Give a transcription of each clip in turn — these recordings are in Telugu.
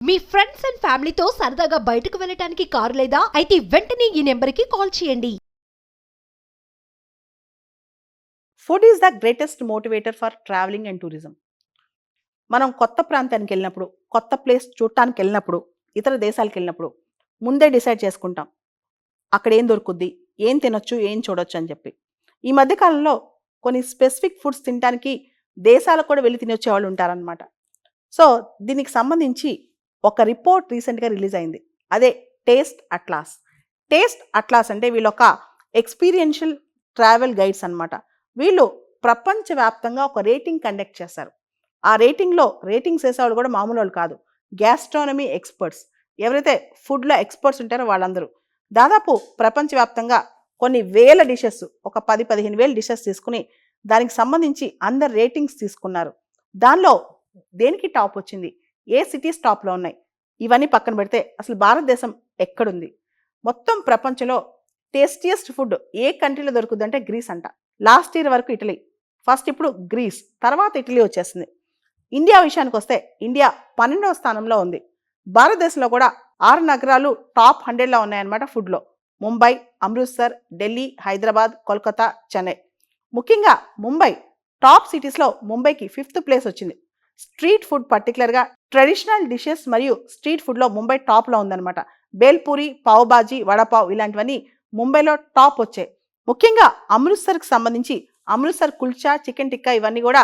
మీ ఫ్రెండ్స్ అండ్ ఫ్యామిలీతో సరదాగా బయటకు వెళ్ళటానికి కారు లేదా అయితే వెంటనే ఈ నెంబర్కి కాల్ చేయండి. Food is the greatest motivator for travelling and tourism. మనం కొత్త ప్రాంతానికి వెళ్ళినప్పుడు, కొత్త ప్లేస్ చూడటానికి వెళ్ళినప్పుడు, ఇతర దేశాలకు వెళ్ళినప్పుడు ముందే డిసైడ్ చేసుకుంటాం అక్కడ ఏం దొరుకుద్ది, ఏం తినొచ్చు, ఏం చూడొచ్చు అని చెప్పి. ఈ మధ్యకాలంలో కొన్ని స్పెసిఫిక్ ఫుడ్స్ తినడానికి దేశాలకు కూడా వెళ్ళి తినొచ్చే వాళ్ళు ఉంటారనమాట. సో దీనికి సంబంధించి ఒక రిపోర్ట్ రీసెంట్గా రిలీజ్ అయింది. అదే టేస్ట్ అట్లాస్. టేస్ట్ అట్లాస్ అంటే వీళ్ళొక ఎక్స్పీరియన్షియల్ ట్రావెల్ గైడ్స్ అనమాట. వీళ్ళు ప్రపంచవ్యాప్తంగా ఒక రేటింగ్ కండక్ట్ చేస్తారు. ఆ రేటింగ్స్ వేసేవాళ్ళు కూడా మామూలు వాళ్ళు కాదు, గ్యాస్ట్రానమీ ఎక్స్పర్ట్స్. ఎవరైతే ఫుడ్లో ఎక్స్పర్ట్స్ ఉంటారో వాళ్ళందరూ దాదాపు ప్రపంచవ్యాప్తంగా కొన్ని వేల డిషెస్, ఒక 10-15 వేల డిషెస్ తీసుకుని దానికి సంబంధించి అందరు రేటింగ్స్ తీసుకున్నారు. దానిలో దేనికి టాప్ వచ్చింది, ఏ సిటీస్ టాప్లో ఉన్నాయి, ఇవన్నీ పక్కన పెడితే అసలు భారతదేశం ఎక్కడుంది, మొత్తం ప్రపంచంలో టేస్టియస్ట్ ఫుడ్ ఏ కంట్రీలో దొరుకుద్ది అంటే గ్రీస్ అంట. లాస్ట్ ఇయర్ వరకు ఇటలీ, ఫస్ట్ ఇప్పుడు గ్రీస్, తర్వాత ఇటలీ వచ్చేసింది. ఇండియా విషయానికి వస్తే ఇండియా 12వ స్థానంలో ఉంది. భారతదేశంలో కూడా 6 నగరాలు టాప్ 100లో ఉన్నాయన్నమాట ఫుడ్లో. ముంబై, అమృత్సర్, ఢిల్లీ, హైదరాబాద్, కోల్కతా, చెన్నై. ముఖ్యంగా ముంబై టాప్ సిటీస్లో ముంబైకి 5th ప్లేస్ వచ్చింది. స్ట్రీట్ ఫుడ్, పర్టికులర్గా ట్రెడిషనల్ డిషెస్ మరియు స్ట్రీట్ ఫుడ్లో ముంబై టాప్లో ఉందన్నమాట. బేల్పూరి, పావ్ బాజీ, వడపావ్ ఇలాంటివన్నీ ముంబైలో టాప్ వచ్చాయి. ముఖ్యంగా అమృత్సర్కి సంబంధించి అమృత్సర్ కుల్చా, చికెన్ టిక్కా ఇవన్నీ కూడా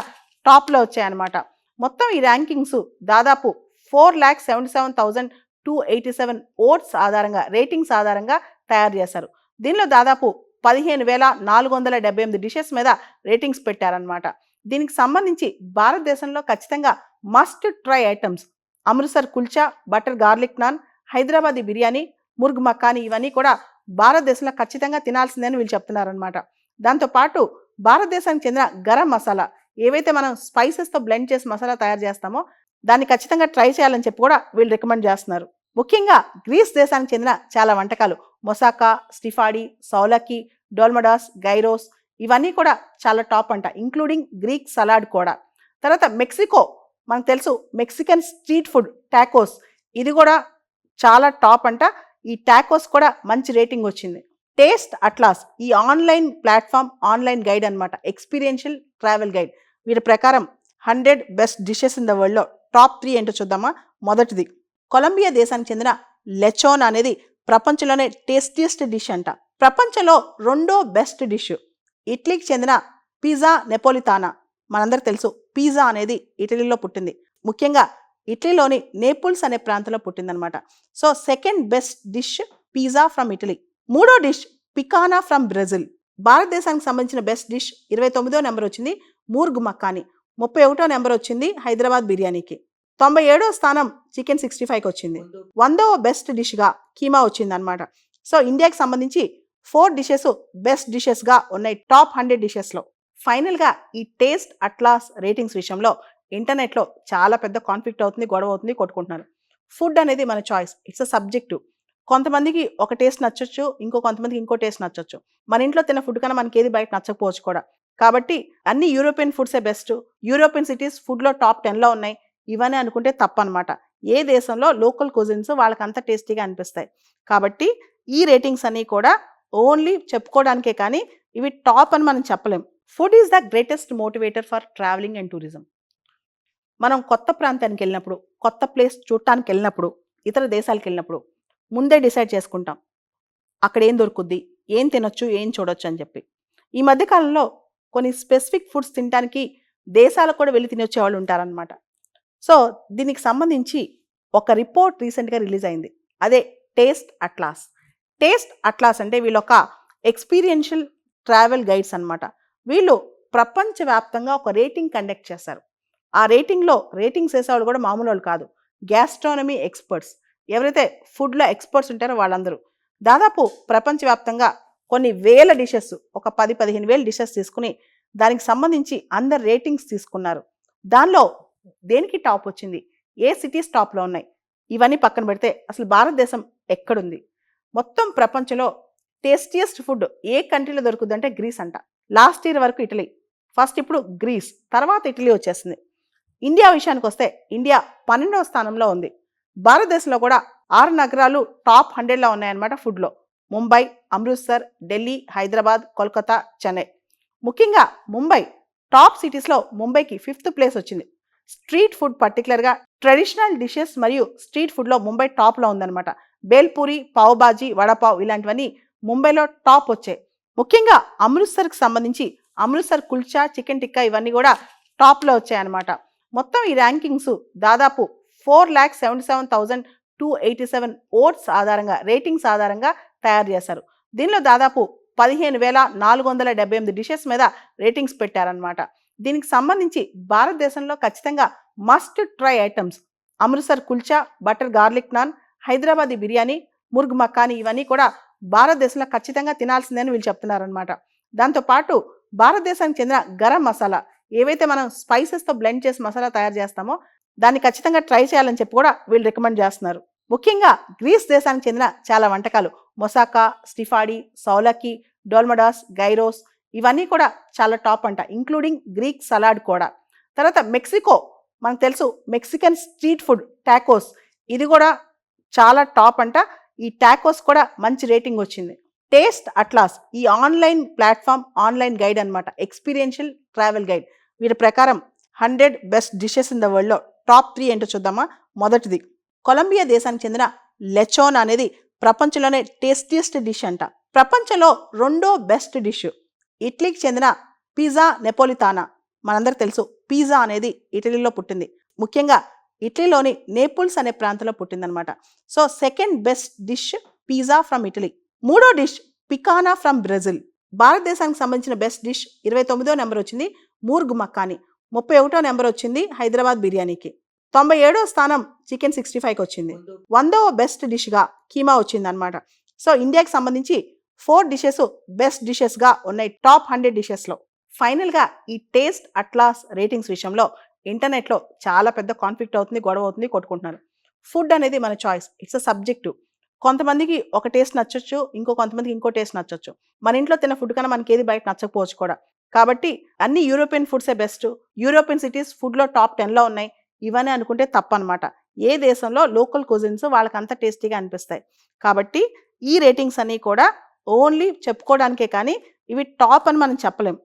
టాప్లో వచ్చాయన్నమాట. మొత్తం ఈ ర్యాంకింగ్స్ దాదాపు 4,77,287 ఓట్స్ ఆధారంగా, రేటింగ్స్ ఆధారంగా తయారు చేశారు. దీనిలో దాదాపు 15,478 డిషెస్ మీద రేటింగ్స్ పెట్టారనమాట. దీనికి సంబంధించి భారతదేశంలో ఖచ్చితంగా must try items Amritsar kulcha, butter garlic naan, Hyderabadi biryani, murgh makhani ఇవన్నీ కూడా భారతదేశంలో ఖచ్చితంగా తినాల్సిందని వీళ్ళు చెప్తున్నారనమాట. దాంతోపాటు భారతదేశానికి చెందిన గరం మసాలా, ఏవైతే మనం స్పైసెస్తో బ్లెండ్ చేసి మసాలా తయారు చేస్తామో దాన్ని ఖచ్చితంగా ట్రై చేయాలని చెప్పి కూడా వీళ్ళు రికమెండ్ చేస్తున్నారు. ముఖ్యంగా గ్రీస్ దేశానికి చెందిన చాలా వంటకాలు మొసాకా, స్టిఫాడీ, సౌలకి, డోల్మడాస్, గైరోస్ ఇవన్నీ కూడా చాలా టాప్ అంట, ఇంక్లూడింగ్ గ్రీక్ సలాడ్ కూడా. తర్వాత మెక్సికో, మనకు తెలుసు మెక్సికన్ స్ట్రీట్ ఫుడ్ టాకోస్, ఇది కూడా చాలా టాప్ అంట. ఈ టాకోస్ కూడా మంచి రేటింగ్ వచ్చింది. టేస్ట్ అట్లాస్ ఈ ఆన్లైన్ ప్లాట్ఫామ్, ఆన్లైన్ గైడ్ అనమాట, ఎక్స్పీరియన్షియల్ ట్రావెల్ గైడ్. వీరి ప్రకారం 100 బెస్ట్ డిషెస్ ఇన్ ద వరల్డ్లో టాప్ 3 ఏంటో చూద్దామా. మొదటిది కొలంబియా దేశానికి చెందిన లెచోన్ అనేది ప్రపంచంలోనే టేస్టియస్ట్ డిష్ అంట. ప్రపంచంలో 2వ బెస్ట్ డిష్ ఇటలీకి చెందిన పిజ్జా నెపోలితానా. మనందరికి తెలుసు పిజ్జా అనేది ఇటలీలో పుట్టింది, ముఖ్యంగా ఇటలీలోని నేపుల్స్ అనే ప్రాంతంలో పుట్టిందనమాట. So second best dish pizza from Italy. 3వ డిష్ పికానా ఫ్రమ్ బ్రెజిల్. భారతదేశానికి సంబంధించిన బెస్ట్ డిష్ 29వ నెంబర్ వచ్చింది మూర్గ్ మక్కాని, 31వ నెంబర్ వచ్చింది హైదరాబాద్ బిర్యానీకి, 97వ స్థానం చికెన్ 65కి వచ్చింది. 100వ బెస్ట్ డిష్గా కీమా వచ్చింది అనమాట. సో ఇండియాకి సంబంధించి 4 డిషెస్ బెస్ట్ డిషెస్గా ఉన్నాయి టాప్ 100 డిషెస్లో. ఫైనల్గా ఈ టేస్ట్ అట్లాస్ రేటింగ్స్ విషయంలో ఇంటర్నెట్లో చాలా పెద్ద కాన్ఫ్లిక్ట్ అవుతుంది, గొడవ అవుతుంది, కొట్టుకుంటున్నారు. ఫుడ్ అనేది మన చాయిస్, ఇట్స్ అ సబ్జెక్టివ్. కొంతమందికి ఒక టేస్ట్ నచ్చొచ్చు, కొంతమందికి ఇంకో టేస్ట్ నచ్చొచ్చు. మన ఇంట్లో తిన్న ఫుడ్ కన్నా మనకి ఏది బయట నచ్చకపోవచ్చు కూడా. కాబట్టి అన్ని యూరోపియన్ ఫుడ్సే బెస్ట్, యూరోపియన్ సిటీస్ ఫుడ్లో టాప్ 10లో ఉన్నాయి ఇవన్నీ అనుకుంటే తప్పనమాట. ఏ దేశంలో లోకల్ కుజిన్స్ వాళ్ళకి అంత టేస్టీగా అనిపిస్తాయి. కాబట్టి ఈ రేటింగ్స్ అన్నీ కూడా ఓన్లీ చెప్పుకోవడానికే కానీ ఇవి టాప్ అని మనం చెప్పలేం. Food is the greatest motivator for travelling and tourism. మనం కొత్త ప్రాంతానికి వెళ్ళినప్పుడు, కొత్త ప్లేస్ చూడటానికి వెళ్ళినప్పుడు, ఇతర దేశాలకు వెళ్ళినప్పుడు ముందే డిసైడ్ చేసుకుంటాం అక్కడ ఏం దొరుకుద్ది, ఏం తినొచ్చు, ఏం చూడొచ్చు అని చెప్పి. ఈ మధ్యకాలంలో కొన్ని స్పెసిఫిక్ ఫుడ్స్ తినడానికి దేశాలకు కూడా వెళ్ళి తినొచ్చే వాళ్ళు ఉంటారనమాట. సో దీనికి సంబంధించి ఒక రిపోర్ట్ రీసెంట్గా రిలీజ్ అయింది. అదే టేస్ట్ అట్లాస్. టేస్ట్ అట్లాస్ అంటే వీళ్ళొక ఎక్స్పీరియన్షియల్ ట్రావెల్ గైడ్స్ అనమాట. వీళ్ళు ప్రపంచవ్యాప్తంగా ఒక రేటింగ్ కండక్ట్ చేస్తారు. ఆ రేటింగ్స్ వేసేవాళ్ళు కూడా మామూలు వాళ్ళు కాదు, గ్యాస్ట్రానమీ ఎక్స్పర్ట్స్. ఎవరైతే ఫుడ్లో ఎక్స్పర్ట్స్ ఉంటారో వాళ్ళందరూ దాదాపు ప్రపంచవ్యాప్తంగా కొన్ని వేల డిషెస్, ఒక 10-15 వేల డిషెస్ తీసుకుని దానికి సంబంధించి అందరు రేటింగ్స్ తీసుకున్నారు. దానిలో దేనికి టాప్ వచ్చింది, ఏ సిటీస్ టాప్లో ఉన్నాయి, ఇవన్నీ పక్కన పెడితే అసలు భారతదేశం ఎక్కడుంది, మొత్తం ప్రపంచంలో టేస్టియస్ట్ ఫుడ్ ఏ కంట్రీలో దొరుకుద్ది అంటే గ్రీస్ అంట. లాస్ట్ ఇయర్ వరకు ఇటలీ, ఫస్ట్ ఇప్పుడు గ్రీస్, తర్వాత ఇటలీ వచ్చేసింది. ఇండియా విషయానికి వస్తే ఇండియా 12వ స్థానంలో ఉంది. భారతదేశంలో కూడా 6 నగరాలు టాప్ 100లో ఉన్నాయన్నమాట ఫుడ్లో. ముంబై, అమృత్సర్, ఢిల్లీ, హైదరాబాద్, కోల్కతా, చెన్నై. ముఖ్యంగా ముంబై టాప్ సిటీస్లో ముంబైకి 5th ప్లేస్ వచ్చింది. స్ట్రీట్ ఫుడ్ పర్టికులర్గా ట్రెడిషనల్ డిషెస్ మరియు స్ట్రీట్ ఫుడ్లో ముంబై టాప్లో ఉందన్నమాట. బేల్పూరి, పావ్ బాజీ, వడపావ్ ఇలాంటివన్నీ ముంబైలో టాప్ వచ్చాయి. ముఖ్యంగా అమృత్సర్కి సంబంధించి అమృత్సర్ కుల్చా, చికెన్ టిక్కా ఇవన్నీ కూడా టాప్లో వచ్చాయన్నమాట. మొత్తం ఈ ర్యాంకింగ్స్ దాదాపు 4,77,287 ఓట్స్ ఆధారంగా రేటింగ్స్ ఆధారంగా తయారు చేశారు. దీనిలో దాదాపు 15,478 డిషెస్ మీద రేటింగ్స్ పెట్టారనమాట. దీనికి సంబంధించి భారతదేశంలో ఖచ్చితంగా must try items Amritsar kulcha, butter garlic naan, Hyderabadi biryani, murgh makhani ఇవన్నీ కూడా భారతదేశంలో ఖచ్చితంగా తినాల్సిందని వీళ్ళు చెప్తున్నారనమాట. దాంతోపాటు భారతదేశానికి చెందిన గరం మసాలా ఏవైతే మనం స్పైసెస్తో బ్లెండ్ చేసి మసాలా తయారు చేస్తామో దాన్ని ఖచ్చితంగా ట్రై చేయాలని చెప్పి కూడా వీళ్ళు రికమెండ్ చేస్తున్నారు. ముఖ్యంగా గ్రీస్ దేశానికి చెందిన చాలా వంటకాలు మొసాకా, స్టిఫాడి, సౌలకి, డోల్మడాస్, గైరోస్ ఇవన్నీ కూడా చాలా టాప్ అంట, ఇంక్లూడింగ్ గ్రీక్ సలాడ్ కూడా. తర్వాత మెక్సికో మనకు తెలుసు, మెక్సికన్ స్ట్రీట్ ఫుడ్ టాకోస్ ఇది కూడా చాలా టాప్ అంట. ఈ టాకోస్ కూడా మంచి రేటింగ్ వచ్చింది. టేస్ట్ అట్లాస్ ఈ ఆన్లైన్ ప్లాట్ఫామ్, ఆన్లైన్ గైడ్ అనమాట, ఎక్స్పీరియన్షియల్ ట్రావెల్ గైడ్. వీరి ప్రకారం 100 బెస్ట్ డిషెస్ ఇన్ ద వరల్డ్లో టాప్ 3 ఏంటో చూద్దామా. మొదటిది కొలంబియా దేశానికి చెందిన లెచోన్ అనేది ప్రపంచంలోనే టేస్టియస్ట్ డిష్ అంట. ప్రపంచంలో 2వ బెస్ట్ డిష్ ఇటలీకి చెందిన పిజ్జా నెపోలితానా. మనందరికి తెలుసు పిజ్జా అనేది ఇటలీలో పుట్టింది, ముఖ్యంగా ఇటలీలోని నేపుల్స్ అనే ప్రాంతంలో పుట్టిందనమాట. So 2nd best dish pizza from Italy. 3వ డిష్ పికానా ఫ్రమ్ బ్రెజిల్. భారతదేశానికి సంబంధించిన బెస్ట్ డిష్ 29వ నెంబర్ వచ్చింది మూర్గ్ మక్కాని, 31వ నెంబర్ వచ్చింది హైదరాబాద్ బిర్యానీకి, 97వ స్థానం చికెన్ 65కి వచ్చింది, 100వ బెస్ట్ డిష్గా కీమా వచ్చిందనమాట. సో ఇండియాకి సంబంధించి 4 డిషెస్ బెస్ట్ డిషెస్గా ఉన్నాయి టాప్ 100 డిషెస్లో. ఫైనల్గా ఈ టేస్ట్ అట్లాస్ రేటింగ్స్ విషయంలో ఇంటర్నెట్లో చాలా పెద్ద కాన్ఫ్లిక్ట్ అవుతుంది, గొడవ అవుతుంది, కొట్టుకుంటున్నారు. ఫుడ్ అనేది మన చాయిస్, ఇట్స్ అ సబ్జెక్టివ్. కొంతమందికి ఒక టేస్ట్ నచ్చొచ్చు, కొంతమందికి ఇంకో టేస్ట్ నచ్చొచ్చు. మన ఇంట్లో తిన్న ఫుడ్ కన్నా మనకి ఏది బయట నచ్చకపోవచ్చు కూడా. కాబట్టి అన్ని యూరోపియన్ ఫుడ్సే బెస్ట్, యూరోపియన్ సిటీస్ ఫుడ్లో టాప్ 10లో ఉన్నాయి ఇవన్నీ అనుకుంటే తప్పనమాట. ఏ దేశంలో లోకల్ కుజిన్స్ వాళ్ళకి అంత టేస్టీగా అనిపిస్తాయి. కాబట్టి ఈ రేటింగ్స్ అన్నీ కూడా ఓన్లీ చెప్పుకోవడానికే కానీ ఇవి టాప్ అని మనం చెప్పలేం.